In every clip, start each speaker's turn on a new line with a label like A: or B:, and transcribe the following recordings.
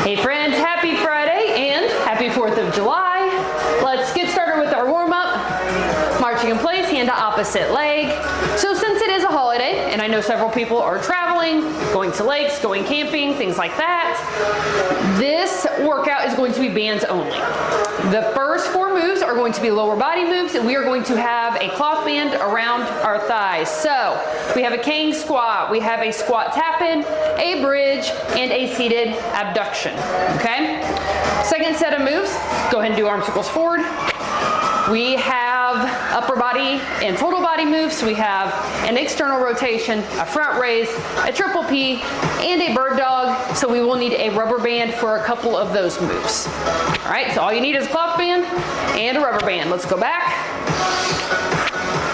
A: Hey friends, happy Friday and happy 4th of July. Let's get started with our warm-up. Marching in place, hand to opposite leg. So since it is a holiday, and I know several people are traveling, going to lakes, going camping, things like that, this workout is going to be bands only. The first 4 moves are going to be lower body moves, and we are going to have a cloth band around our thighs. So we have a cane squat, we have a squat tap-in, a bridge, and a seated abduction, okay? Second set of moves, go ahead and do arm circles forward. We have upper body and total body moves. So we have an external rotation, a front raise, a triple P, and a bird dog. So we will need a rubber band for a couple of those moves. All right, so all you need is a cloth band and a rubber band. Let's go back.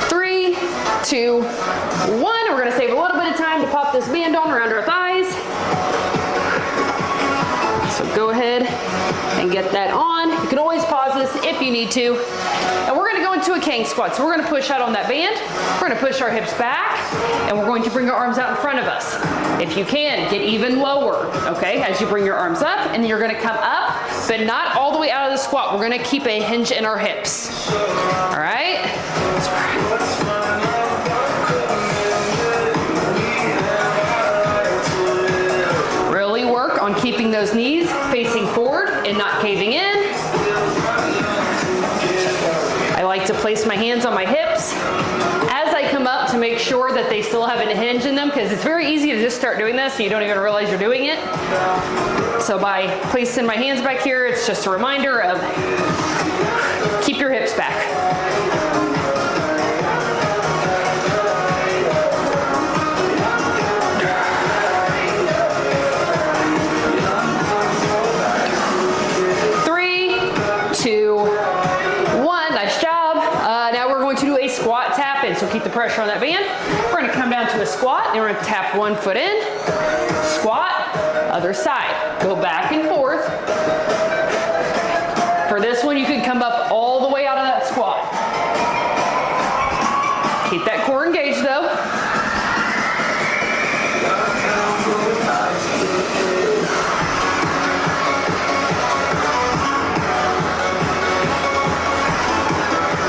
A: 3, 2, 1. We're gonna save a little bit of time to pop this band on around our thighs. So go ahead and get that on. You can always pause this if you need to. And we're gonna go into a cane squat. So we're gonna push out on that band. We're gonna push our hips back, and we're going to bring our arms out in front of us. If you can, get even lower, okay, as you bring your arms up, and then you're gonna come up, but not all the way out of the squat. We're gonna keep a hinge in our hips. All right? Really work on keeping those knees facing forward and not caving in. I like to place my hands on my hips as I come up to make sure that they still have a hinge in them, because it's very easy to just start doing this and you don't even realize you're doing it. So by placing my hands back here, it's just a reminder of keep your hips back. So keep the pressure on that band. We're going to come down to a squat, and we're going to tap one foot in, squat, other side. Go back and forth. For this one, you can come up all the way out of that squat. Keep that core engaged though.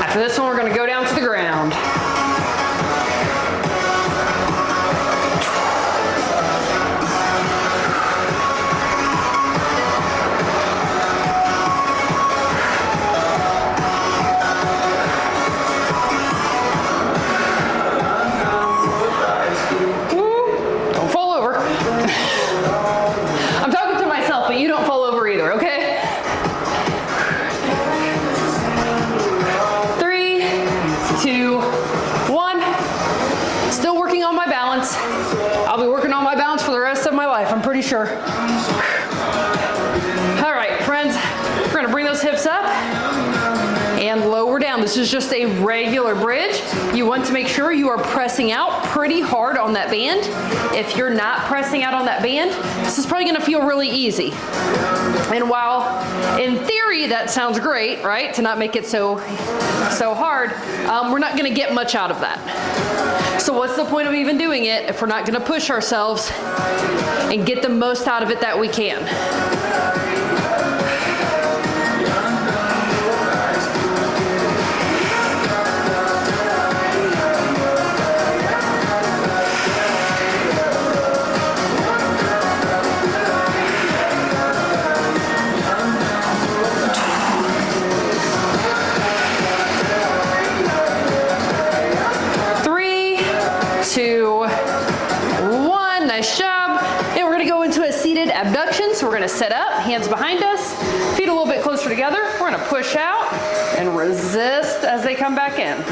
A: After this one, we're going to go down to the ground. Don't fall over. I'm talking to myself, but you don't fall over either, okay? 2, 1. Still working on my balance. I'll be working on my balance for the rest of my life, I'm pretty sure. All right, friends, we're gonna bring those hips up and lower down. This is just a regular bridge. You want to make sure you are pressing out pretty hard on that band. If you're not pressing out on that band, this is probably gonna feel really easy. And while in theory that sounds great, right, to not make it so hard, we're not gonna get much out of that. So what's the point of even doing it if we're not gonna push ourselves and get the most out of it that we can? Abduction, so we're going to set up, hands behind us, feet a little bit closer together. We're going to push out and resist as they come back in.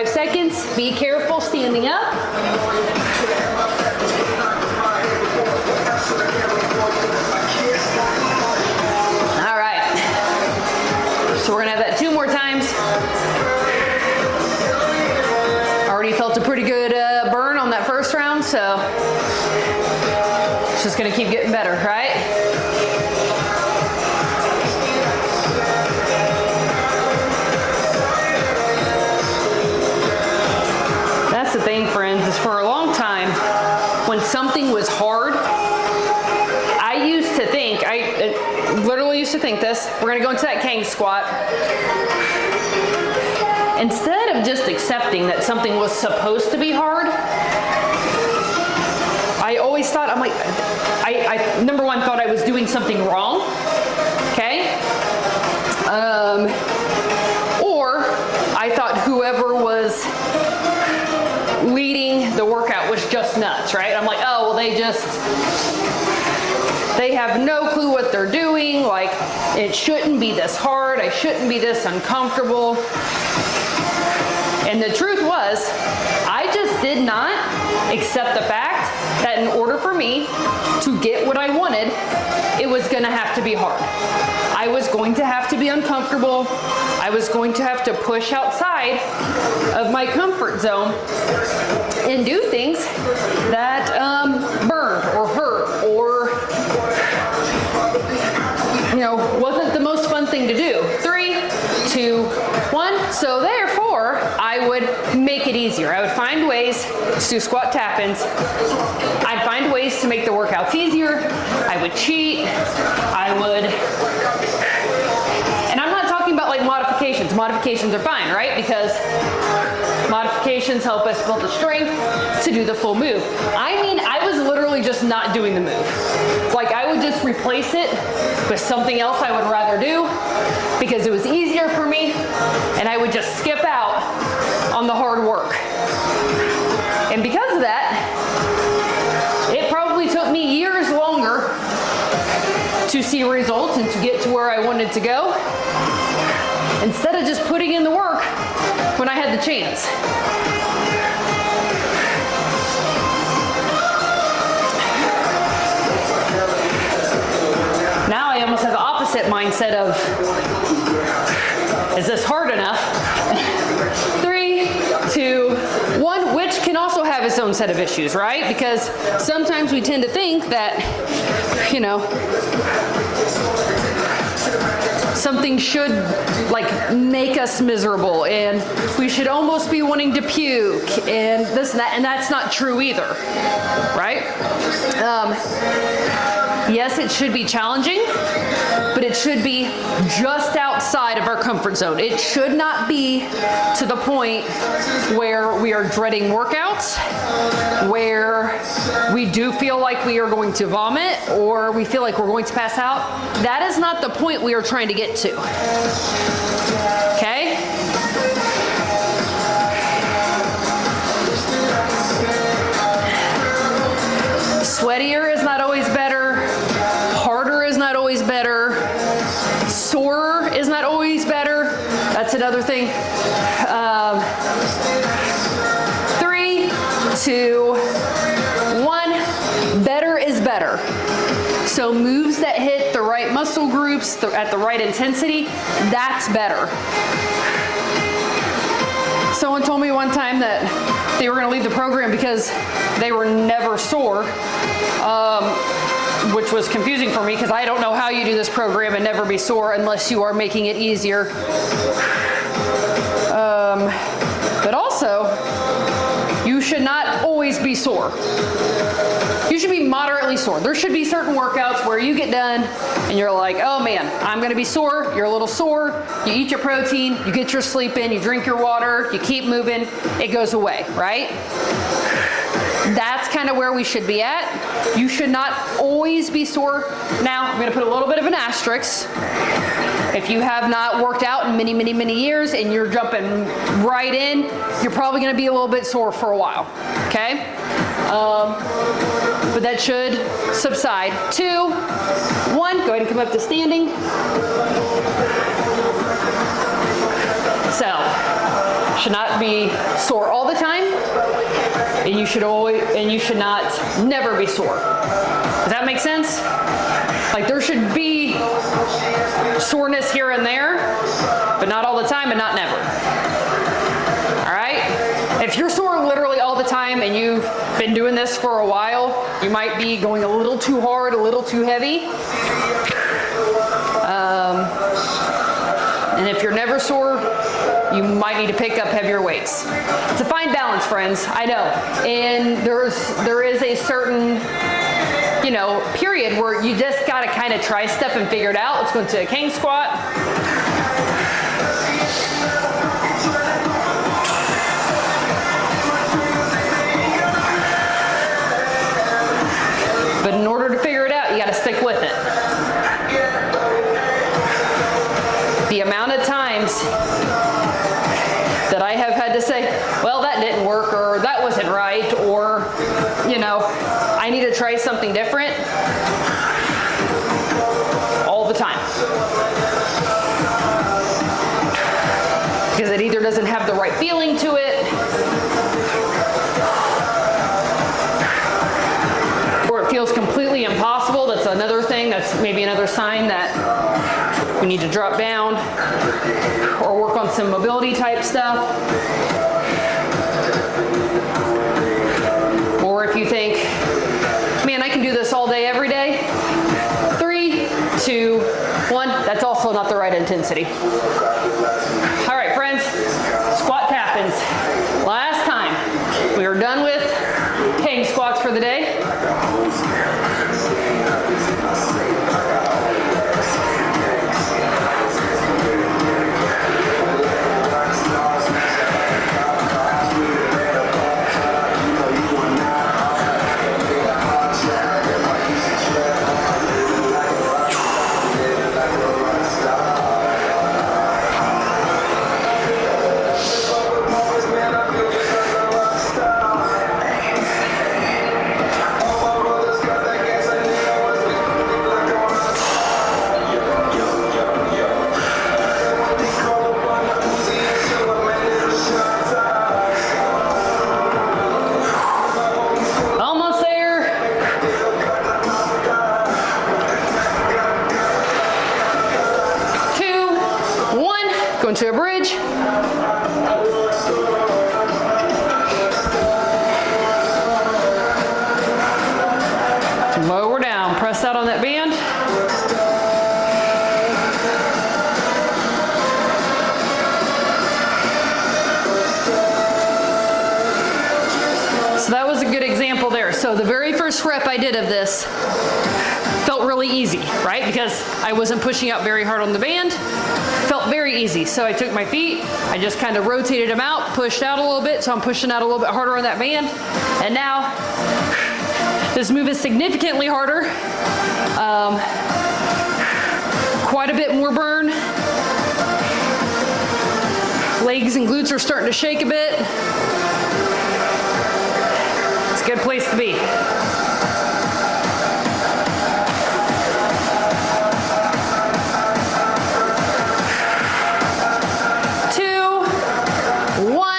A: 5 seconds. Be careful standing up. All right. So we're gonna have that 2 more times. Already felt a pretty good burn on that first round, so it's just gonna keep getting better, right? That's the thing, friends, is for a long time, when something was hard, I used to think, I literally used to think this, we're gonna go into that Kang squat. Instead of just accepting that something was supposed to be hard, I always thought, I'm like, I number one, thought I was doing something wrong, okay? Or I thought whoever was leading the workout was just nuts, right? I'm like, oh, well, they have no clue what they're doing. Like, it shouldn't be this hard. I shouldn't be this uncomfortable. And the truth was, I just did not accept the fact that in order for me to get what I wanted, it was gonna have to be hard. I was going to have to be uncomfortable. I was going to have to push outside of my comfort zone and do things that burned or hurt or, wasn't the most fun thing to do. 3, 2, 1. So therefore, I would make it easier. I would find ways to do squat tap-ins. I'd find ways to make the workouts easier. I would cheat. And I'm not talking about like modifications. Modifications are fine, right? Because modifications help us build the strength to do the full move. I mean, I was literally just not doing the move. Like, I would just replace it with something else I would rather do because it was easier for me, and I would just skip out on the hard work. And because of that, it probably took me years longer to see results and to get to where I wanted to go, instead of just putting in the work when I had the chance. Now I almost have the opposite mindset of, is this hard enough? 3, 2, 1, which can also have its own set of issues, right? Because sometimes we tend to think that, something should like make us miserable and we should almost be wanting to puke and this and that, and that's not true either, right? Yes, it should be challenging, but it should be just outside of our comfort zone. It should not be to the point where we are dreading workouts, where we do feel like we are going to vomit or we feel like we're going to pass out. That is not the point we are trying to get to. Okay? Sweatier is not always better. Harder is not always better. Sorer is not always better. That's another thing. 3, 2, 1. Better is better. So moves that hit the right muscle groups at the right intensity, that's better. Someone told me one time that they were going to leave the program because they were never sore, which was confusing for me because I don't know how you do this program and never be sore unless you are making it easier. But also, you should not always be sore. You should be moderately sore. There should be certain workouts where you get done and you're like, oh man, I'm gonna be sore. You're a little sore. You eat your protein, you get your sleep in, you drink your water, you keep moving, it goes away, right? That's kind of where we should be at. You should not always be sore. Now, I'm gonna put a little bit of an asterisk. If you have not worked out in many, many, many years and you're jumping right in, you're probably gonna be a little bit sore for a while, okay? But that should subside. 2, 1, go ahead and come up to standing. So, should not be sore all the time, and you should not never be sore. Does that make sense? Like there should be soreness here and there, but not all the time and not never. All right? If you're sore literally all the time and you've been doing this for a while, you might be going a little too hard, a little too heavy. And if you're never sore, you might need to pick up heavier weights. It's a fine balance, friends, I know. And there is a certain, period where you just gotta kind of try stuff and figure it out. Let's go into a king squat. But in order to figure it out, you gotta stick with it. The amount of times that I have had to say, well, that didn't work, or that wasn't right, or, I need to try something different, all the time. Because it either doesn't have the right feeling to it, or it feels completely impossible. That's another thing, that's maybe another sign that we need to drop down or work on some mobility type stuff. Or if you think, man, I can do this all day, every day. 3, 2, 1, that's also not the right intensity. All right, friends, squat tap-ins. Last time, we are done with king squats for the day. Into a bridge. Lower down, press out on that band. So that was a good example there. So the very first rep I did of this felt really easy, right? Because I wasn't pushing out very hard on the band. Felt very easy. So I took my feet, I just kind of rotated them out, pushed out a little bit, so I'm pushing out a little bit harder on that band. And now, this move is significantly harder. Quite a bit more burn. Legs and glutes are starting to shake a bit. It's a good place to be.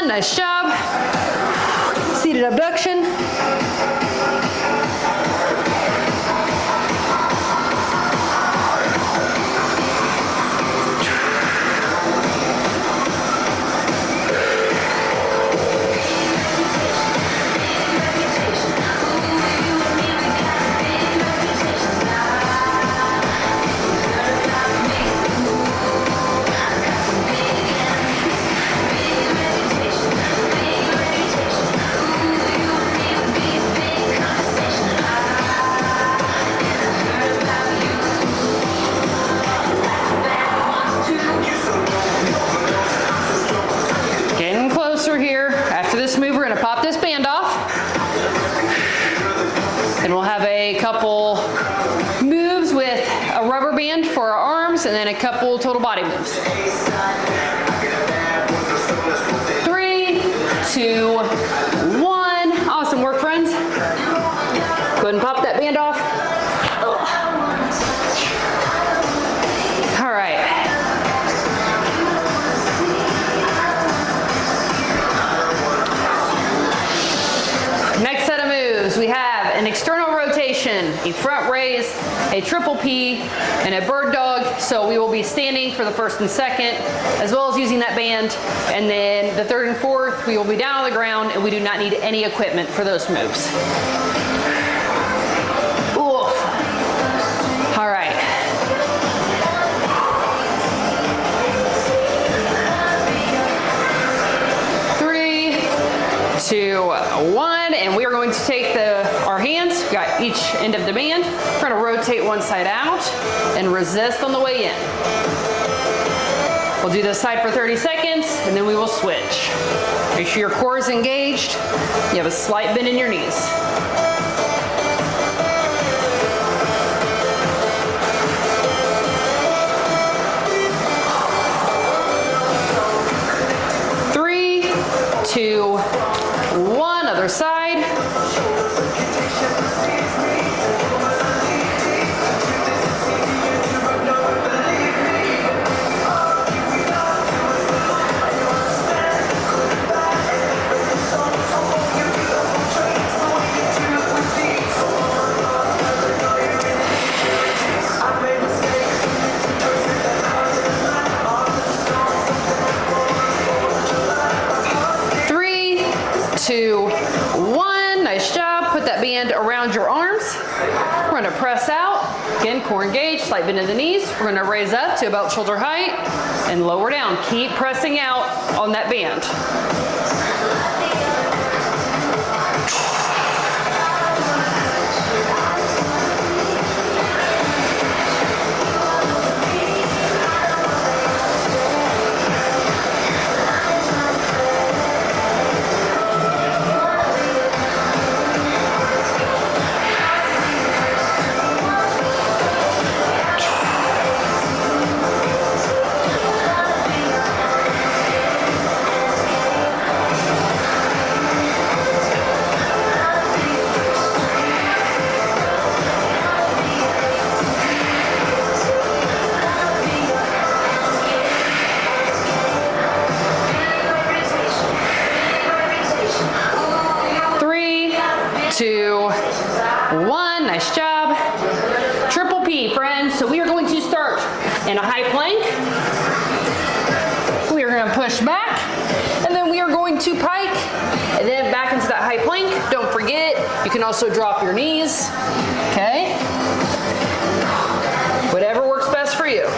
A: Nice job. Seated abduction. Couple moves with a rubber band for our arms, and then a couple total body moves. 3, 2, 1. Awesome work, friends. Go ahead and pop that band off. All right. a front raise, a triple P, and a bird dog. So we will be standing for the first and second, as well as using that band. And then the third and fourth, we will be down on the ground, and we do not need any equipment for those moves. Oof. All right. Three, two, one, and we are going to take our hands, we got each end of the band, we're going to rotate one side out and resist on the way in. We'll do this side for 30 seconds and then we will switch. Make sure your core is engaged, you have a slight bend in your knees. Three, two, one, other side. Three, two, one. Nice job. Put that band around your arms. We're going to press out. Again, core engaged, slight bend in the knees. We're going to raise up to about shoulder height and lower down. Keep pressing out on that band. Two, one, nice job. Triple P, friends. So we are going to start in a high plank. We are going to push back, and then we are going to pike, and then back into that high plank. Don't forget, you can also drop your knees, okay? Whatever works best for you.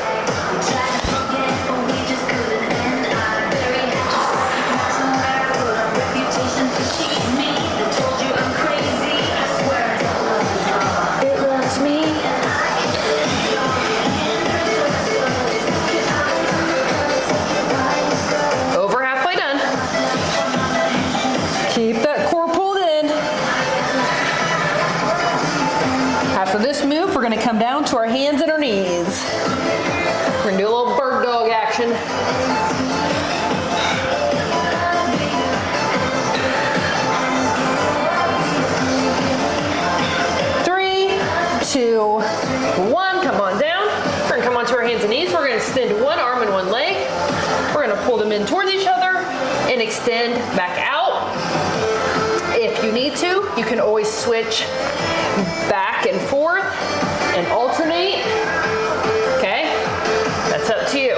B: For this move, we're going to come down to our hands and our knees.
A: We're going to do a little bird dog action.
B: Three, two, one. Come on down.
A: We're going to come onto our hands and knees. We're going to extend one arm and one leg. We're going to pull them in towards each other and extend back out. If you need to, you can always switch back and forth and alternate. Okay? That's up to you.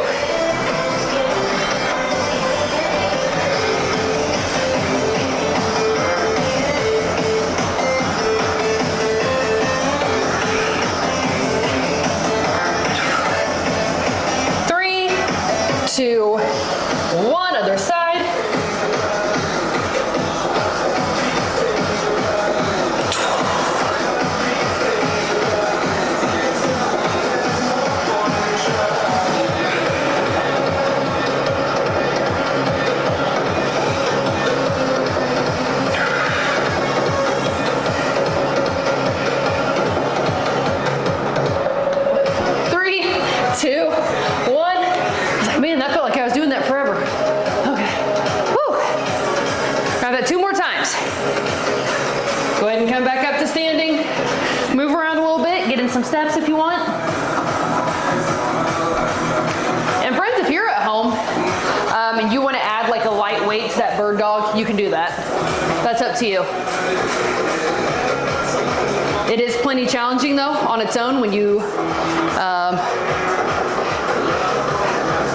A: Three, two, one. Other side. Two, one. I was like, man, that felt like I was doing that forever. Okay. Whew. Try that two more times. Go ahead and come back up to standing. Move around a little bit. Get in some steps if you want. And friends, if you're at home and you want to add like a light weight to that bird dog, you can do that. That's up to you. It is plenty challenging though on its own when you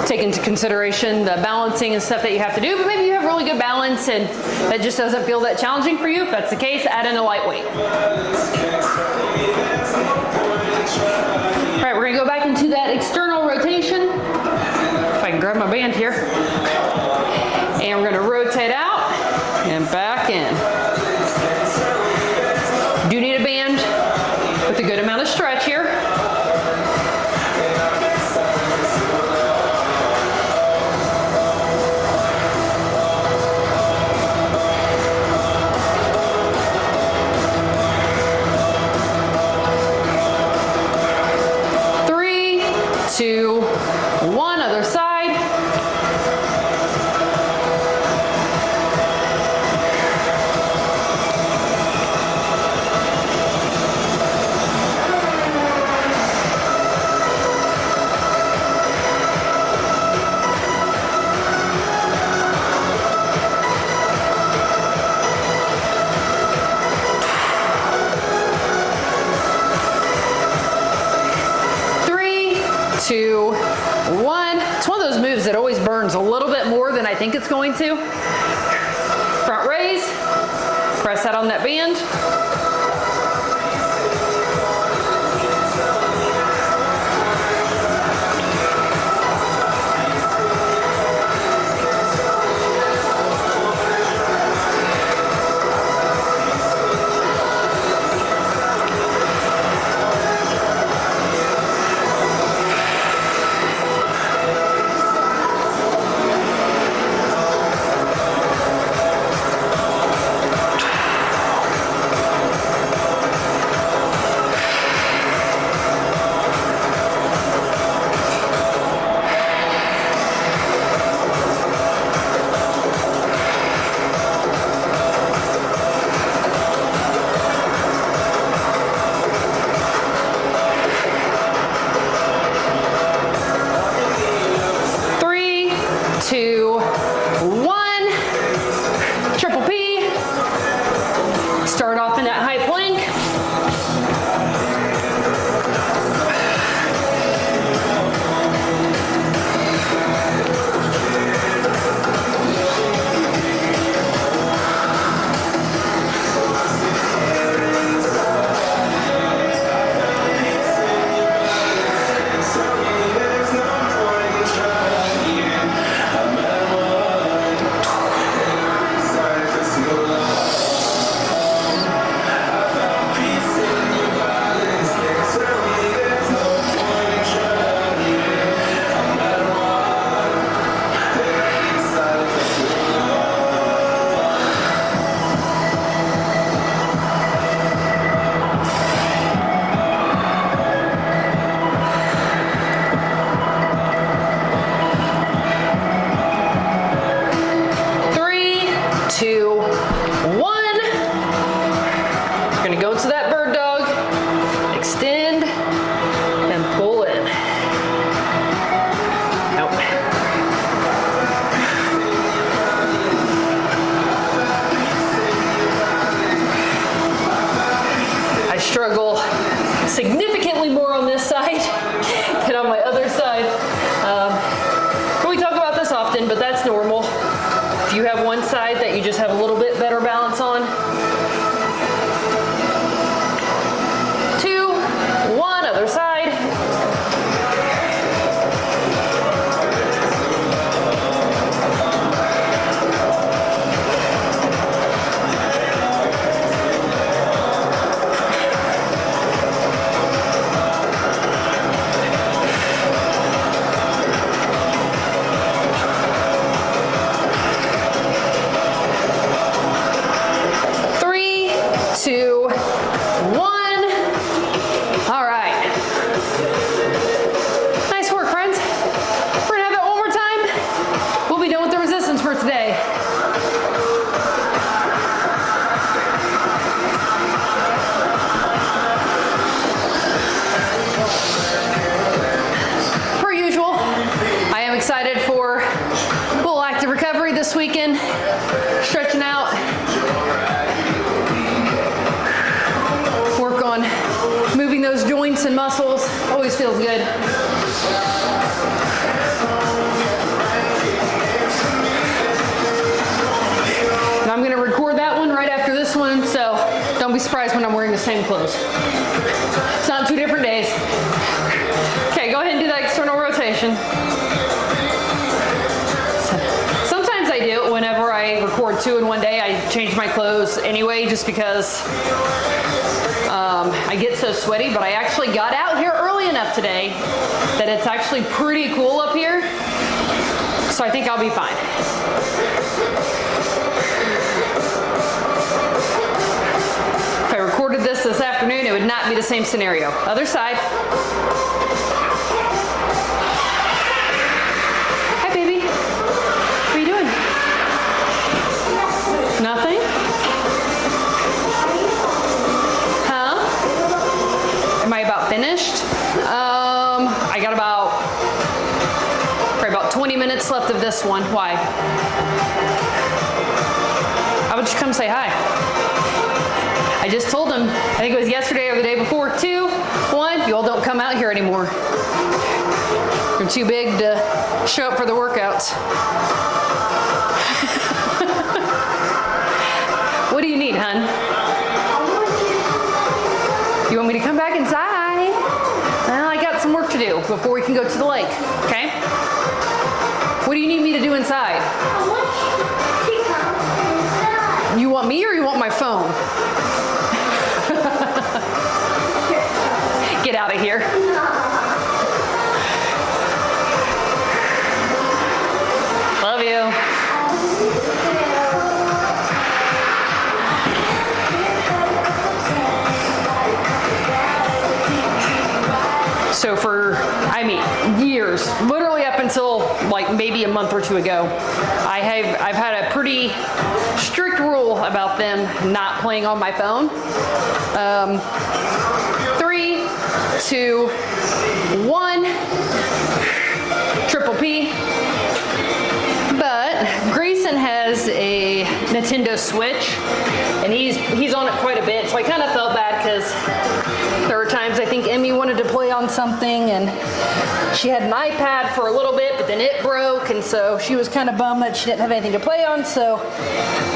A: take into consideration the balancing and stuff that you have to do, but maybe you have really good balance and that just doesn't feel that challenging for you. If that's the case, add in a lightweight. All right, we're gonna go back into that external rotation. If I can grab my band here. And we're gonna rotate out and back in. Do need a band with a good amount of stretch here. Three, two, one, other side. Two, one. It's one of those moves that always burns a little bit more than I think it's going to. Front raise, press that on that band. Two, one, triple P. Start off in that high plank. Two, one. We're gonna go into that bird dog, extend, and pull in. Nope. I struggle significantly more on this side than on my other side. We talk about this often, but that's normal. If you have one side that you just have a little bit better balance on. Two, one, other side. Two, one. All right. Nice work, friends. We're gonna have that one more time. We'll be done with the resistance for today. Per usual, I am excited for full active recovery this weekend. Stretching out. Work on glutes and muscles. Always feels good. And I'm gonna record that one right after this one, so don't be surprised when I'm wearing the same clothes. It's not 2 different days. Okay, go ahead and do that external rotation. Sometimes I do, whenever I record 2 in one day, I change my clothes anyway, just because I get so sweaty, but I actually got out here early enough today that it's actually pretty cool up here, so I think I'll be fine. If I recorded this afternoon, it would not be the same scenario. Other side. Hi, baby. What are you doing? Nothing? Huh? Am I about finished? I got probably about 20 minutes left of this one. Why? How about you come say hi? I just told them, I think it was yesterday or the day before, 2, 1, you all don't come out here anymore. You're too big to show up for the workouts. What do you need, hun? You want me to come back inside? Well, I got some work to do before we can go to the lake, okay? What do you need me to do inside? You want me or you want my phone? Get out of here. Love you. So for, years, literally up until like maybe a month or 2 ago, I've had a pretty strict rule about them not playing on my phone. 3, 2, 1, triple P. But Grayson has a Nintendo Switch, and he's on it quite a bit, so I kind of felt bad because there were times I think Emmy wanted to play on something, and she had an iPad for a little bit, but then it broke, and so she was kind of bummed that she didn't have anything to play on, so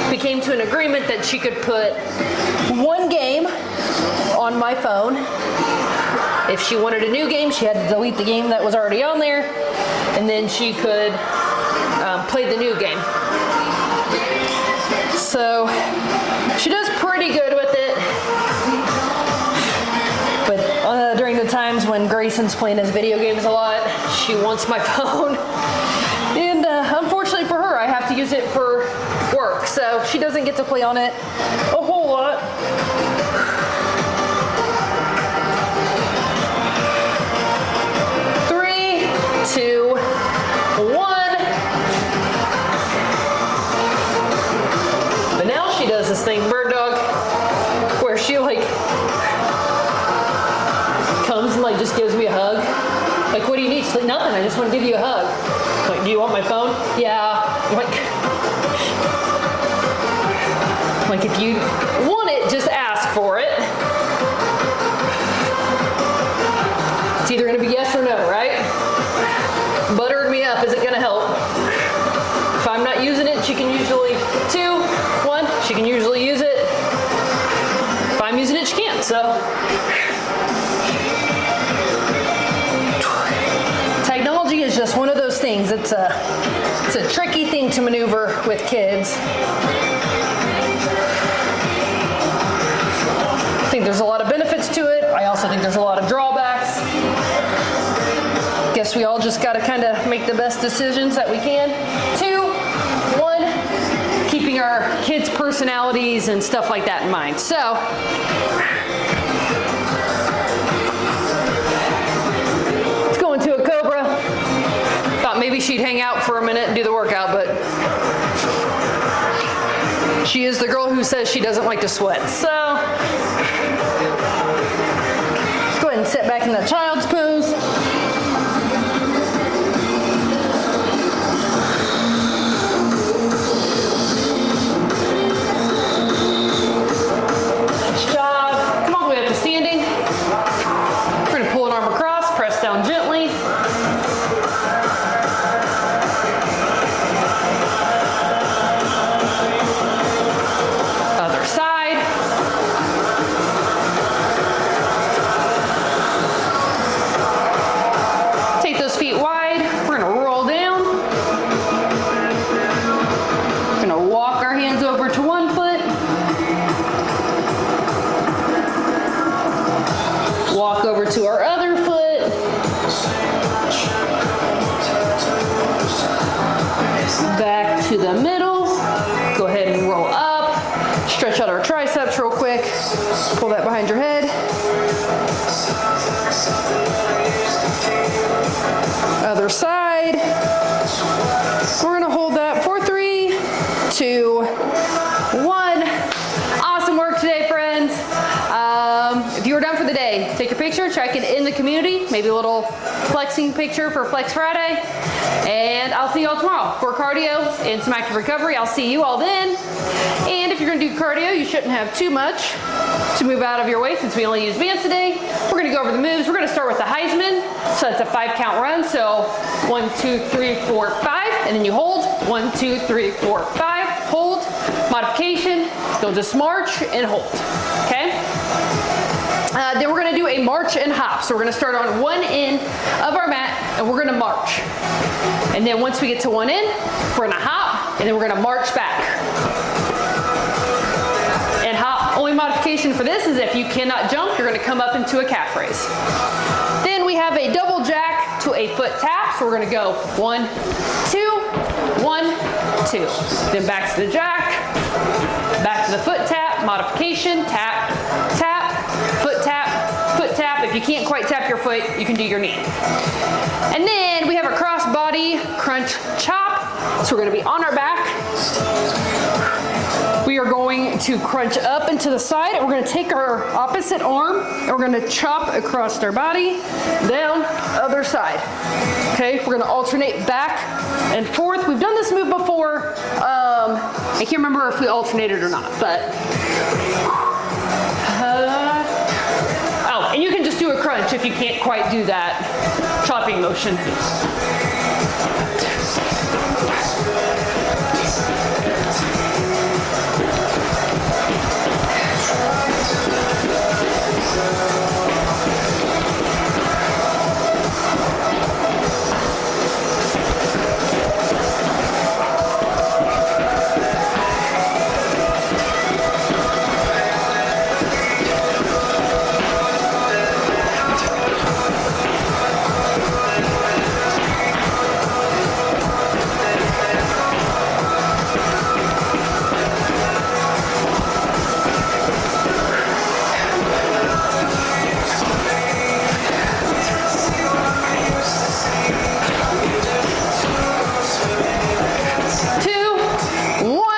A: we came to an agreement that she could put 1 game on my phone. If she wanted a new game, she had to delete the game that was already on there, and then she could play the new game. So she does pretty good with it. But during the times when Grayson's playing his video games a lot, she wants my phone. And unfortunately for her, I have to use it for work. So she doesn't get to play on it a whole lot. Three, 2, 1. But now she does this thing, Bird Dog, where she comes and just gives me a hug. Like, what do you need? She's like, nothing, I just want to give you a hug. I'm like, do you want my phone? Yeah. I'm like, if you want it, just ask for it. It's either gonna be yes or no, right? Buttered me up, is it gonna help? If I'm not using it, she can usually, 2, 1, she can usually use it. If I'm using it, she can't, so. Technology is just one of those things. It's a tricky thing to maneuver with kids. I think there's a lot of benefits to it. I also think there's a lot of drawbacks. Guess we all just gotta kind of make the best decisions that we can. 2, 1, keeping our kids' personalities and stuff like that in mind. So, let's go into a Cobra. Thought maybe she'd hang out for a minute and do the workout, but she is the girl who says she doesn't like to sweat. So, go ahead and sit back in the child's pose. Nice job. Come all the way up to standing. We're gonna hands over to one foot. Walk over to our other foot. Back to the middle. Go ahead and roll up. Stretch out our triceps real quick. Pull that behind your head. Other side. We're gonna hold that for 3, 2, 1. Awesome work today, friends. If you were done for the day, take your picture, check it in the community, maybe a little flexing picture for Flex Friday. And I'll see you all tomorrow for cardio and some active recovery. I'll see you all then. And if you're gonna do cardio, you shouldn't have too much to move out of your way since we only use bands today. We're gonna go over the moves. We're gonna start with the Heisman. So that's a 5-count run. So 1, 2, 3, 4, 5, and then you hold. 1, 2, 3, 4, 5, hold. Modification, you'll just march and hold, okay? Then we're gonna do a march and hop. So we're gonna start on one end of our mat and we're gonna march. And then once we get to one end, we're gonna hop and then we're gonna march back. And hop, only modification for this is if you cannot jump, you're gonna come up into a calf raise. Then we have a double jack to a foot tap. So we're gonna go 1, 2, 1, 2. Then back to the jack, back to the foot tap, modification, tap, tap, foot tap, foot tap. If you can't quite tap your foot, you can do your knee. And then we have a cross body crunch chop. So we're gonna be on our back. We are going to crunch up and to the side, and we're gonna take our opposite arm, and we're gonna chop across our body, down, other side. Okay, we're gonna alternate back and forth. We've done this move before. I can't remember if we alternated or not, but. Oh, and you can just do a crunch if you can't quite do that chopping motion.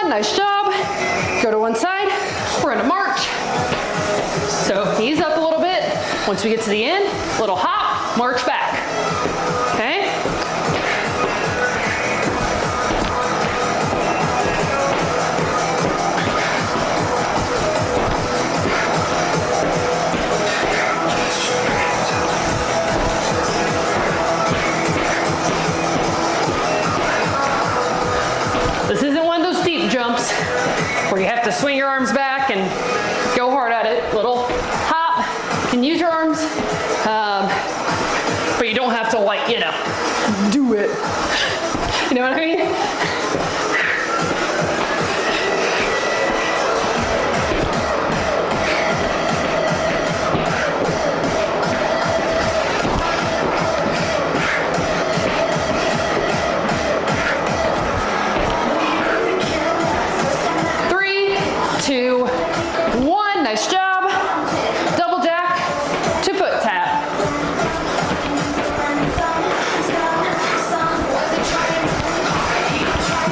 A: Nice job. Go to one side. We're gonna march. So knees up a little bit. Once we get to the end, little hop, march back. Okay? This isn't one of those steep jumps where you have to swing your arms back and go hard at it. Little hop, you can use your arms, but you don't have to, like, you know, do it. You know what I mean? Nice job. Double jack to foot tap.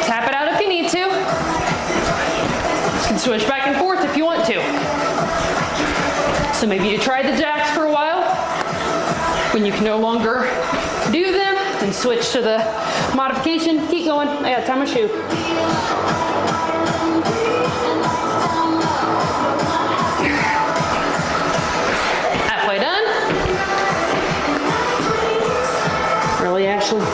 A: Tap it out if you need to. You can switch back and forth if you want to. So maybe you tried the jacks for a while. When you can no longer do them, then switch to the modification. Keep going. I gotta tie my shoe. Halfway done. Really, actually.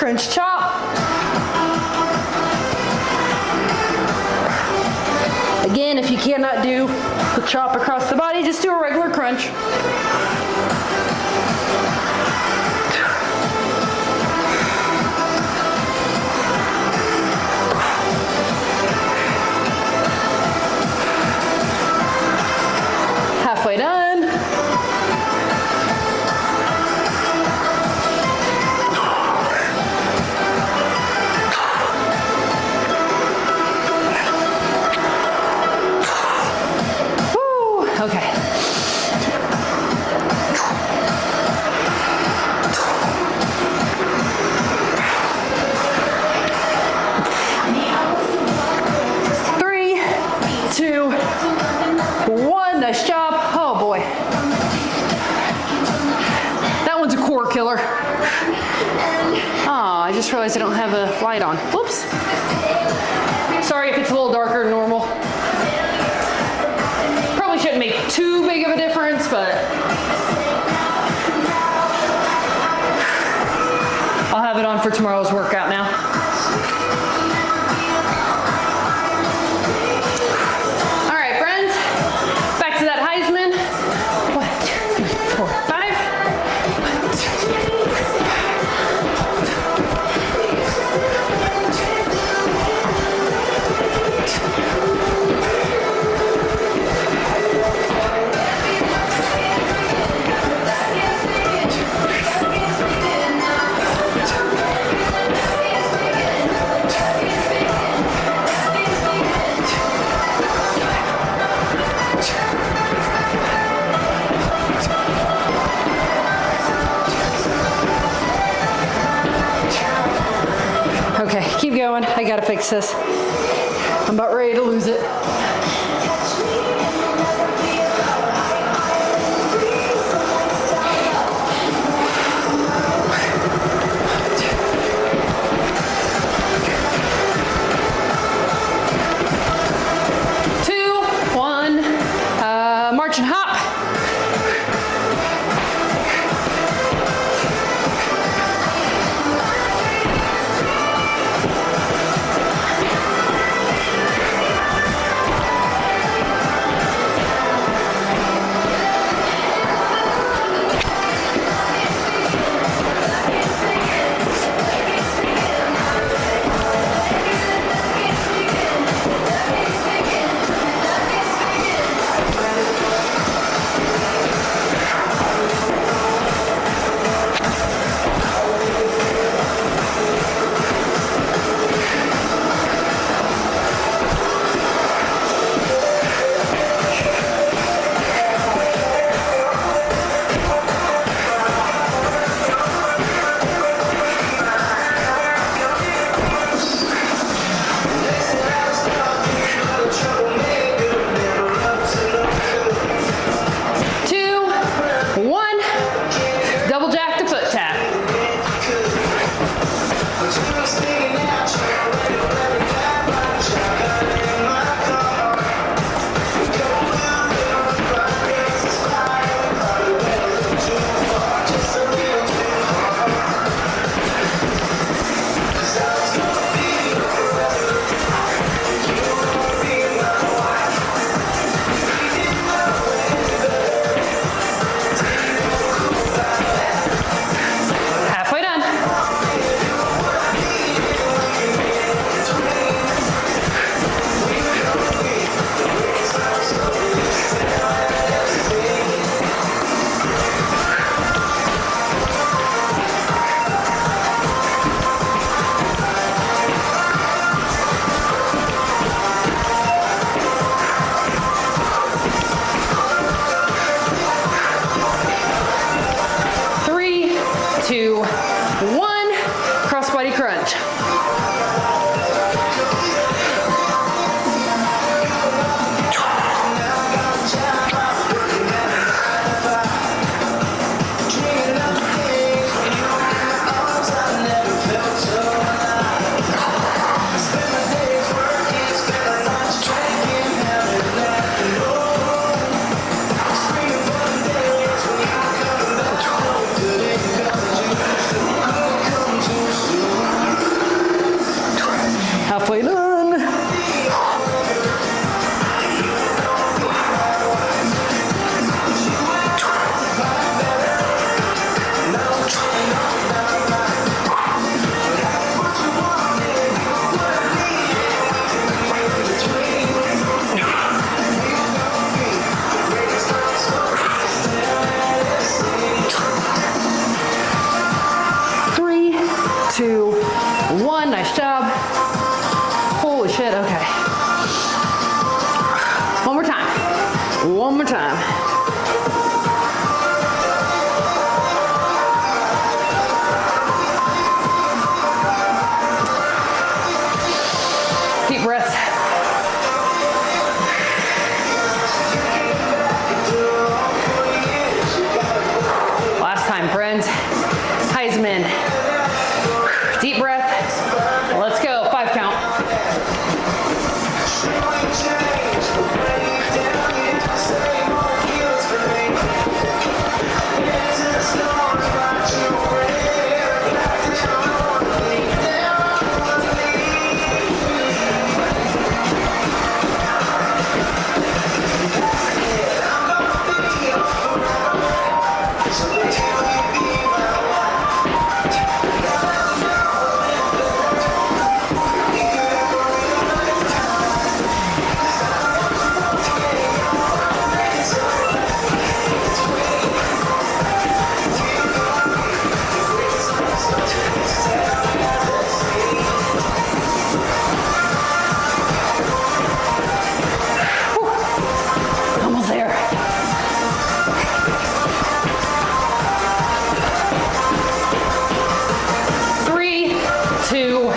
B: crunch chop. Again, if you cannot do the chop across the body, just do a regular crunch. Halfway done. Woo, okay. Three, two, one. Nice job. Oh boy. That one's a core killer. Oh, I just realized I don't have a light on. Whoops. Sorry if it's a little darker than normal. Probably shouldn't make too big of a difference, but I'll have it on for tomorrow's workout now. All right, friends, back to that Heisman. 1, 2, 3, 4, 5. 2. Okay, keep going. I gotta fix this. I'm about ready to lose it. Two, one, march and hop.
A: 2, 1. Nice job. Holy shit, okay. One more time. One more time. Deep breaths. Last time, friends. Heisman. Deep breath. Let's go. 5 count. Almost there. Three, 2,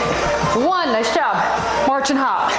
A: 1. Nice job. March and hop.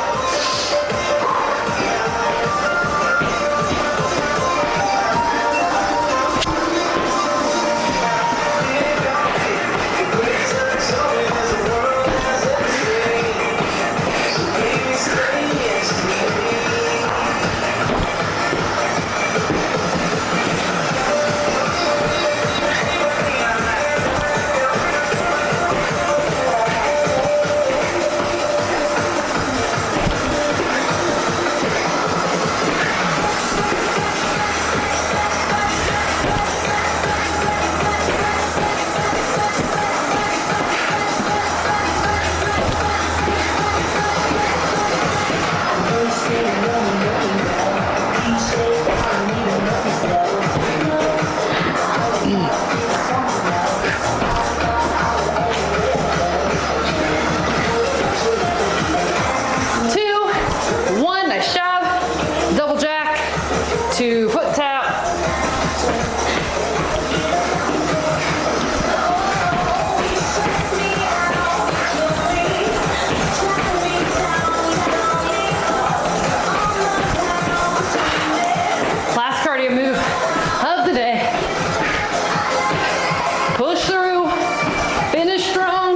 A: To foot tap. Last cardio move of the day. Push through, finish strong.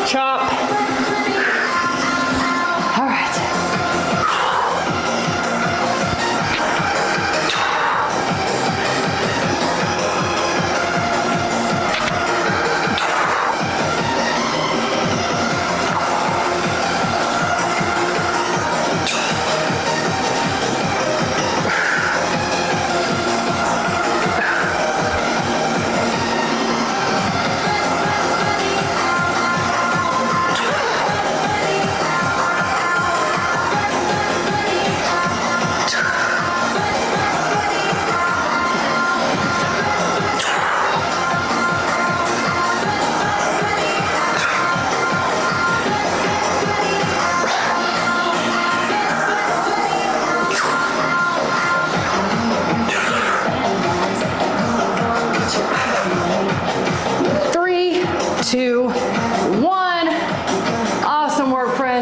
A: Chop. All right.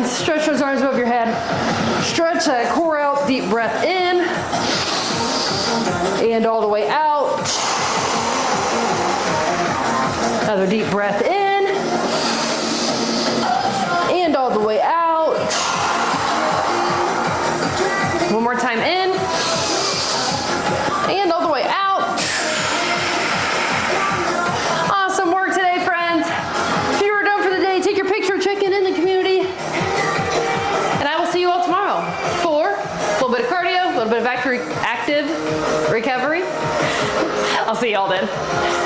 A: Stretch those arms above your head. Stretch that core out. Deep breath in. And all the way out. Another deep breath in. And all the way out. I'll see y'all then.